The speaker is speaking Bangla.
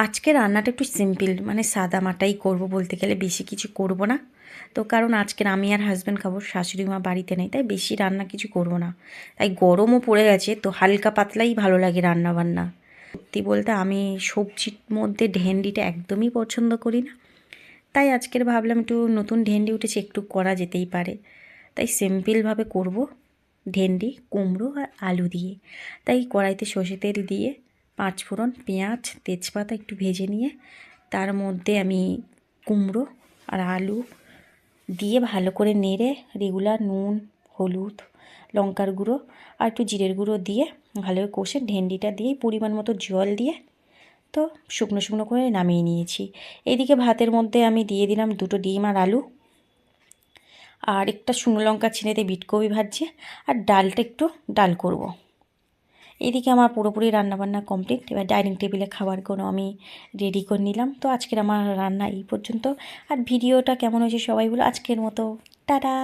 আজকে রান্নাটা একটু সিম্পল, মানে সাদামাটাই করব বলতে গেলে, বেশি কিছু করব না। তো কারণ আজকে আমি আর হাজব্যান্ড খাবো, শাশুড়ি মা বাড়িতে নেই, তাই বেশি রান্না কিছু করব না। তাই গরমও পড়ে গেছে, তো হালকা পাতলাই ভালো লাগে রান্না বান্না। সত্যি বলতে আমি সবজির মধ্যে ভেন্ডিটা একদমই পছন্দ করি না। তাই আজকের ভাবলাম একটু নতুন ভেন্ডি উঠেছে, একটু করা যেতেই পারে। তাই সিম্পলভাবে করব, ভেন্ডি, কুমড়ো আর আলু দিয়ে। তাই কড়াইতে সর্ষে তেল দিয়ে পাঁচফোড়ন, পেঁয়াজ, তেজপাতা একটু ভেজে নিয়ে তার মধ্যে আমি কুমড়ো আর আলু দিয়ে ভালো করে নেড়ে রেগুলার নুন, হলুদ, লঙ্কার গুঁড়ো আর একটু জিরের গুঁড়ো দিয়ে ভালো করে কষে ভেন্ডিটা দিয়ে পরিমাণ মতো জল দিয়ে তো শুকনো শুকনো করে নামিয়ে নিয়েছি। এইদিকে ভাতের মধ্যে আমি দিয়ে দিলাম 2টো ডিম আর আলু, আর একটা শুকনো লঙ্কা ছিঁড়েতে বিটকপি ভাজছে, আর ডালটা একটু ডাল করব। এদিকে আমার পুরোপুরি রান্নাবান্না কমপ্লিট। এবার ডাইনিং টেবিলে খাবারগুলো আমি রেডি করে নিলাম। তো আজকের আমার রান্না এই পর্যন্ত। আর ভিডিওটা কেমন হয়েছে সবাই বলো। আজকের মতো টাটা।